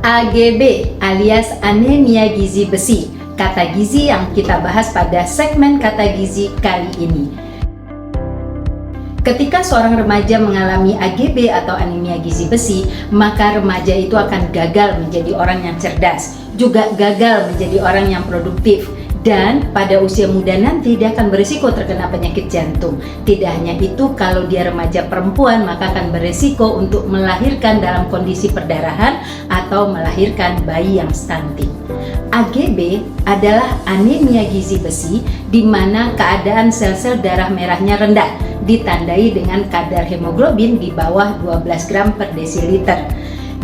AGB alias anemia gizi besi, kata gizi yang kita bahas pada segmen kata gizi kali ini. Ketika seorang remaja mengalami AGB atau anemia gizi besi, maka remaja itu akan gagal menjadi orang yang cerdas, juga gagal menjadi orang yang produktif. Dan pada usia muda nanti dia akan berisiko terkena penyakit jantung. Tidak hanya itu, kalau dia remaja perempuan maka akan berisiko untuk melahirkan dalam kondisi perdarahan atau melahirkan bayi yang stunting. AGB adalah anemia gizi besi di mana keadaan sel-sel darah merahnya rendah, ditandai dengan kadar hemoglobin di bawah 12 gram per desiliter.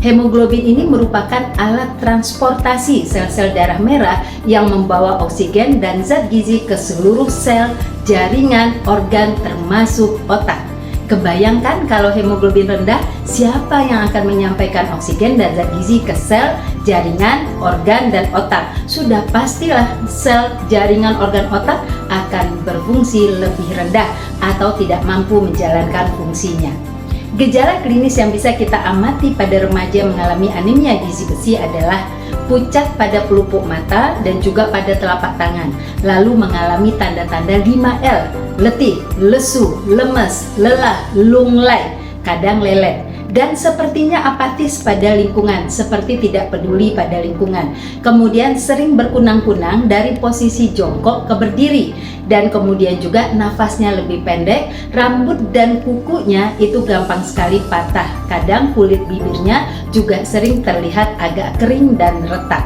Hemoglobin ini merupakan alat transportasi sel-sel darah merah yang membawa oksigen dan zat gizi ke seluruh sel, jaringan, organ termasuk otak. Kebayangkan kalau hemoglobin rendah, siapa yang akan menyampaikan oksigen dan zat gizi ke sel, jaringan, organ, dan otak? Sudah pastilah sel, jaringan, organ, otak akan berfungsi lebih rendah atau tidak mampu menjalankan fungsinya. Gejala klinis yang bisa kita amati pada remaja mengalami anemia gizi besi adalah pucat pada pelupuk mata dan juga pada telapak tangan, lalu mengalami tanda-tanda 5L, letih, lesu, lemes, lelah, lunglai, kadang lelet, dan sepertinya apatis pada lingkungan, seperti tidak peduli pada lingkungan. Kemudian sering berkunang-kunang dari posisi jongkok ke berdiri, dan kemudian juga nafasnya lebih pendek, rambut dan kukunya itu gampang sekali patah. Kadang kulit bibirnya juga sering terlihat agak kering dan retak.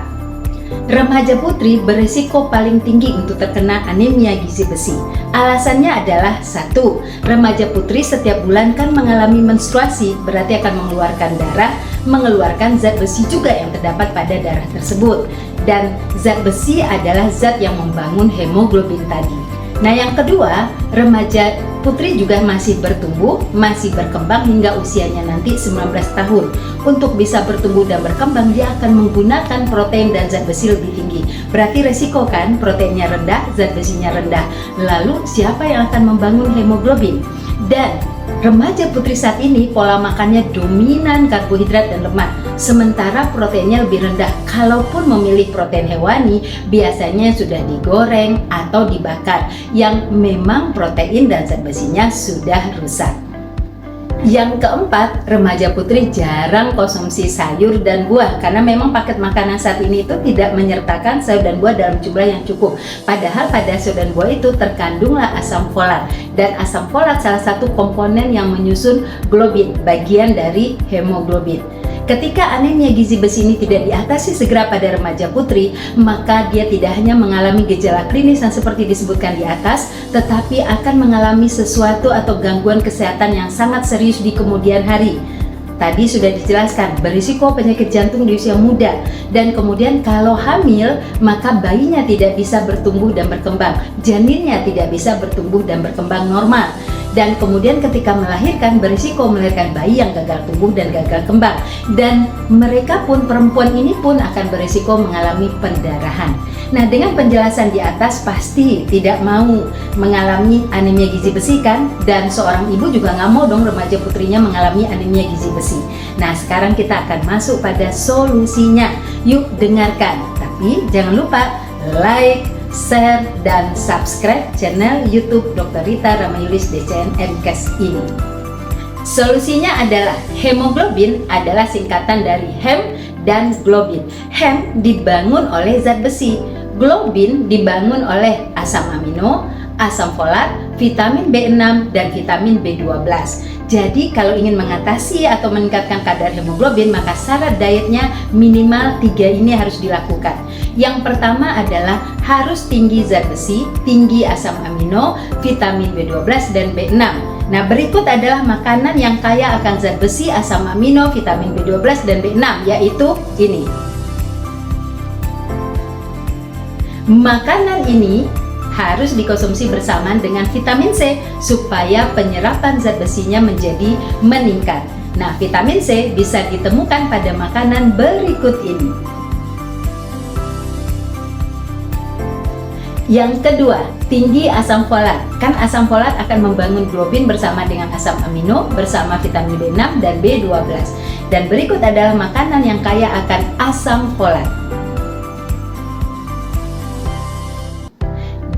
Remaja putri berisiko paling tinggi untuk terkena anemia gizi besi. Alasannya adalah 1. Remaja putri setiap bulan kan mengalami menstruasi, berarti akan mengeluarkan darah, mengeluarkan zat besi juga yang terdapat pada darah tersebut. Dan zat besi adalah zat yang membangun hemoglobin tadi. Nah, yang kedua, remaja putri juga masih bertumbuh, masih berkembang hingga usianya nanti 19 tahun. Untuk bisa bertumbuh dan berkembang, dia akan menggunakan protein dan zat besi lebih tinggi. Berarti resiko kan, proteinnya rendah, zat besinya rendah. Lalu siapa yang akan membangun hemoglobin? Dan remaja putri saat ini pola makannya dominan karbohidrat dan lemak, sementara proteinnya lebih rendah. Kalaupun memilih protein hewani, biasanya sudah digoreng atau dibakar, yang memang protein dan zat besinya sudah rusak. Yang keempat, remaja putri jarang konsumsi sayur dan buah karena memang paket makanan saat ini itu tidak menyertakan sayur dan buah dalam jumlah yang cukup. Padahal pada sayur dan buah itu terkandunglah asam folat, dan asam folat salah satu komponen yang menyusun globin, bagian dari hemoglobin. Ketika anemia gizi besi ini tidak diatasi segera pada remaja putri, maka dia tidak hanya mengalami gejala klinis yang seperti disebutkan di atas, tetapi akan mengalami sesuatu atau gangguan kesehatan yang sangat serius di kemudian hari. Tadi sudah dijelaskan, berisiko penyakit jantung di usia muda, dan kemudian kalau hamil, maka bayinya tidak bisa bertumbuh dan berkembang, janinnya tidak bisa bertumbuh dan berkembang normal. Dan kemudian ketika melahirkan, berisiko melahirkan bayi yang gagal tumbuh dan gagal kembang. Dan mereka pun, perempuan ini pun akan berisiko mengalami pendarahan. Nah, dengan penjelasan di atas pasti tidak mau mengalami anemia gizi besi kan? Dan seorang ibu juga nggak mau dong remaja putrinya mengalami anemia gizi besi. Nah, sekarang kita akan masuk pada solusinya. Yuk dengarkan. Tapi jangan lupa like, share, dan subscribe channel YouTube Dr. Rita Ramayulis DCN MKes ini. Solusinya adalah hemoglobin adalah singkatan dari hem dan globin. Hem dibangun oleh zat besi, globin dibangun oleh asam amino, asam folat, vitamin B6, dan vitamin B12. Jadi kalau ingin mengatasi atau meningkatkan kadar hemoglobin, maka syarat dietnya minimal 3 ini harus dilakukan. Yang pertama adalah harus tinggi zat besi, tinggi asam amino, vitamin B12 dan B6. Nah, berikut adalah makanan yang kaya akan zat besi, asam amino, vitamin B12 dan B6, yaitu ini. Makanan ini harus dikonsumsi bersamaan dengan vitamin C supaya penyerapan zat besinya menjadi meningkat. Nah, vitamin C bisa ditemukan pada makanan berikut ini. Yang kedua, tinggi asam folat. Kan asam folat akan membangun globin bersama dengan asam amino, bersama vitamin B6 dan B12. Dan berikut adalah makanan yang kaya akan asam folat.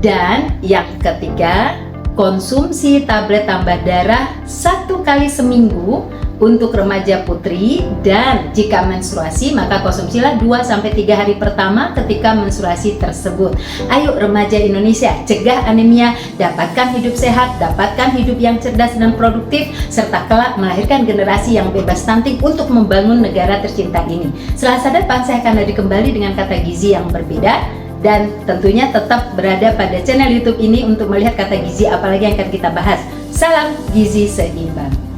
Dan yang ketiga, konsumsi tablet tambah darah 1 kali seminggu untuk remaja putri, dan jika menstruasi maka konsumsilah 2-3 hari pertama ketika menstruasi tersebut. Ayo remaja Indonesia, cegah anemia, dapatkan hidup sehat, dapatkan hidup yang cerdas dan produktif, serta kelak melahirkan generasi yang bebas stunting untuk membangun negara tercinta ini. Selasa depan saya akan hadir kembali dengan kata gizi yang berbeda, dan tentunya tetap berada pada channel YouTube ini untuk melihat kata gizi apalagi yang akan kita bahas. Salam gizi seimbang.